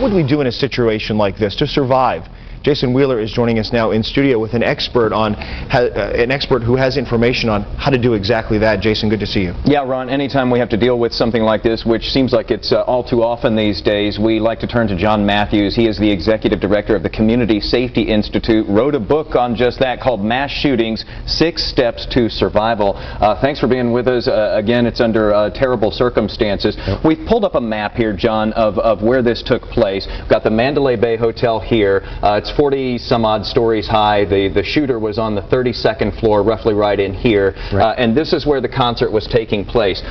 would we do in a situation like this to survive? Jason Wheeler is joining us now in studio with an expert who has information on how to do exactly that. Jason, good to see you. Yeah, Ron, anytime we have to deal with something like this, which seems like it's all too often these days, we like to turn to John Matthews. He is the executive director of the Community Safety Institute, wrote a book on just that called Mass Shootings, 6 Steps to Survival. Thanks for being with us. Again, it's under terrible circumstances. Yep. We've pulled up a map here, John, of where this took place. We've got the Mandalay Bay Hotel here. It's 40 some odd stories high. The shooter was on the 32nd floor, roughly right in here. Right. And this is where the concert was taking place.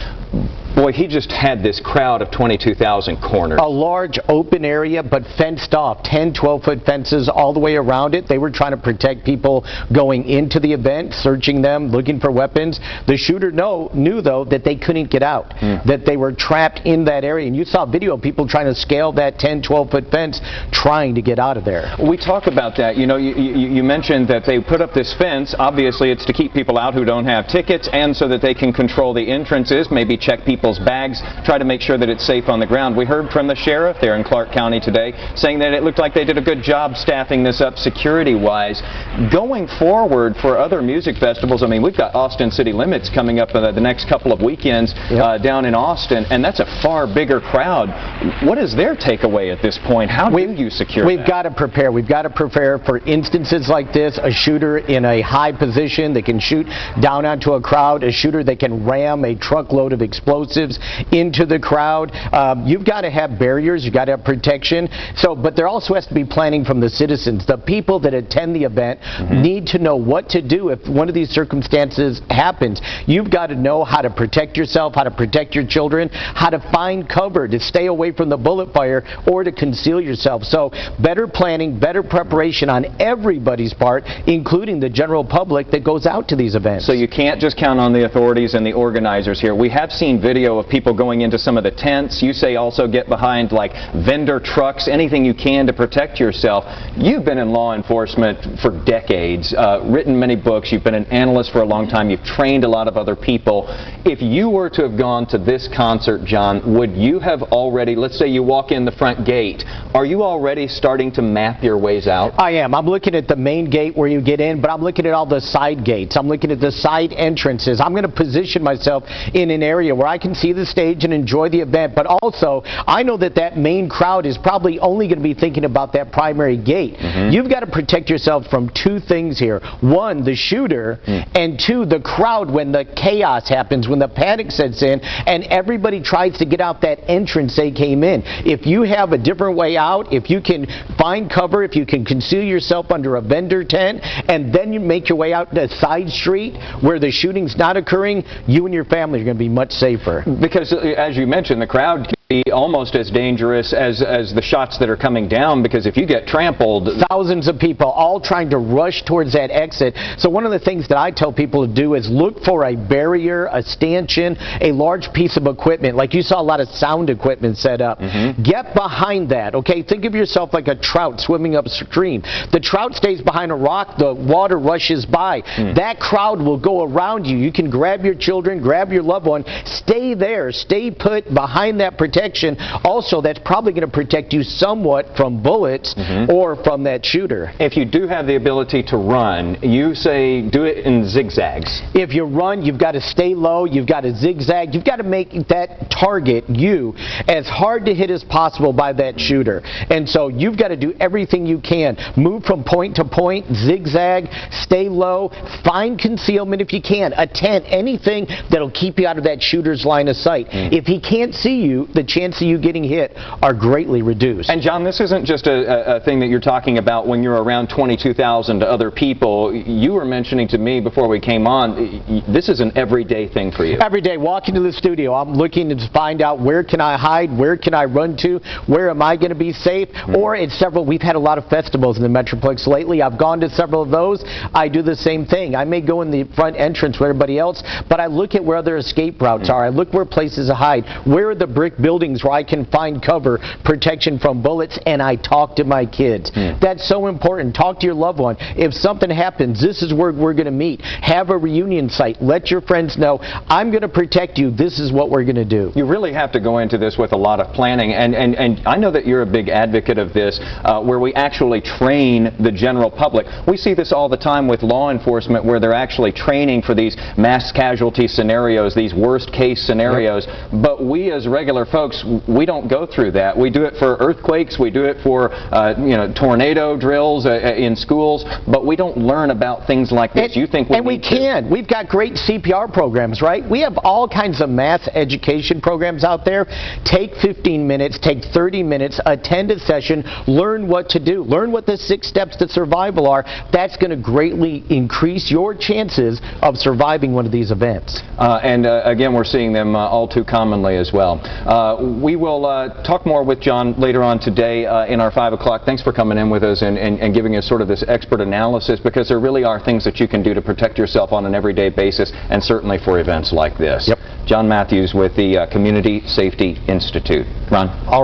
Boy, he just had this crowd of 22,000 cornered. A large open area, but fenced off. 10, 12-foot fences all the way around it. They were trying to protect people going into the event, searching them, looking for weapons. The shooter knew, though, that they couldn't get out, that they were trapped in that area. And you saw video of people trying to scale that 10, 12-foot fence, trying to get out of there. We talk about that. You know, you mentioned that they put up this fence. Obviously, it's to keep people out who don't have tickets and so that they can control the entrances, maybe check people's bags, try to make sure that it's safe on the ground. We heard from the sheriff there in Clark County today saying that it looked like they did a good job staffing this up security-wise. Going forward for other music festivals, I mean, we've got Austin City Limits coming up the next couple of weekends down in Austin, and that's a far bigger crowd. What is their takeaway at this point? How do you secure We've that? got to prepare. We've got to prepare for instances like this, a shooter in a high position that can shoot down onto a crowd, a shooter that can ram a truckload of explosives into the crowd. You've got to have barriers, you've got to have protection. But there also has to be planning from the citizens. The people that attend the event need to know what to do if one of these circumstances happens. You've got to know how to protect yourself, how to protect your children, how to find cover, to stay away from the bullet fire, or to conceal yourself. So better planning, better preparation on everybody's part, including the general public that goes out to these events. So you can't just count on the authorities and the organizers here. We have seen video of people going into some of the tents. You say also get behind like vendor trucks, anything you can to protect yourself. You've been in law enforcement for decades, written many books, you've been an analyst for a long time, you've trained a lot of other people. If you were to have gone to this concert, John, would you have already, let's say you walk in the front gate, are you already starting to map your ways out? I am. I'm looking at the main gate where you get in, but I'm looking at all the side gates. I'm looking at the side entrances. I'm going to position myself in an area where I can see the stage and enjoy the event, but also I know that main crowd is probably only going to be thinking about that primary gate. You've got to protect yourself from 2 things here. 1, the shooter, and 2, the crowd when the chaos happens, when the panic sets in and everybody tries to get out that entrance they came in. If you have a different way out, if you can find cover, if you can conceal yourself under a vendor tent, and then you make your way out to a side street where the shooting's not occurring, you and your family are going to be much safer. Because, as you mentioned, the crowd can be almost as dangerous as the shots that are coming down, because if you get trampled... Thousands of people all trying to rush towards that exit. So one of the things that I tell people to do is look for a barrier, a stanchion, a large piece of equipment. Like you saw a lot of sound equipment set up. Get behind that, okay? Think of yourself like a trout swimming upstream. The trout stays behind a rock, the water rushes by. That crowd will go around you. You can grab your children, grab your loved one, stay there, stay put behind that protection. Also, that's probably going to protect you somewhat from bullets or from that shooter. If you do have the ability to run, you say do it in zigzags. If you run, you've got to stay low, you've got to zigzag, you've got to make that target, you, as hard to hit as possible by that shooter. And so you've got to do everything you can. Move from point to point, zigzag, stay low, find concealment if you can, a tent, anything that'll keep you out of that shooter's line of sight. If he can't see you, the chance of you getting hit are greatly reduced. And John, this isn't just a thing that you're talking about when you're around 22,000 other people. You were mentioning to me before we came on, this is an everyday thing for you. Every day, walking to the studio, I'm looking to find out where can I hide, where can I run to, where am I going to be safe, or it's several, we've had a lot of festivals in the Metroplex lately. I've gone to several of those. I do the same thing. I may go in the front entrance with everybody else, but I look at where other escape routes are. I look where places to hide. Where are the brick buildings buildings where I can find cover, protection from bullets, and I talk to my kids. That's so important. Talk to your loved one. If something happens, this is where we're going to meet. Have a reunion site. Let your friends know, I'm going to protect you. This is what we're going to do. You really have to go into this with a lot of planning, and I know that you're a big advocate of this, where we actually train the general public. We see this all the time with law enforcement, where they're actually training for these mass casualty scenarios, these worst case scenarios, but we as regular folks, we don't go through that. We do it for earthquakes, we do it for tornado drills in schools, but we don't learn about things like this. You think we can. We've got great CPR programs, right? We have all kinds of mass education programs out there. Take 15 minutes, take 30 minutes, attend a session, learn what to do. Learn what the 6 steps to survival are. That's going to greatly increase your chances of surviving one of these events. Again, we're seeing them all too commonly as well. We will talk more with John later on today in our 5 o'clock. Thanks for coming in with us and giving us sort of this expert analysis, because there really are things that you can do to protect yourself on an everyday basis, and certainly for events like this. Yep. John Matthews with the Community Safety Institute. Ron? All right.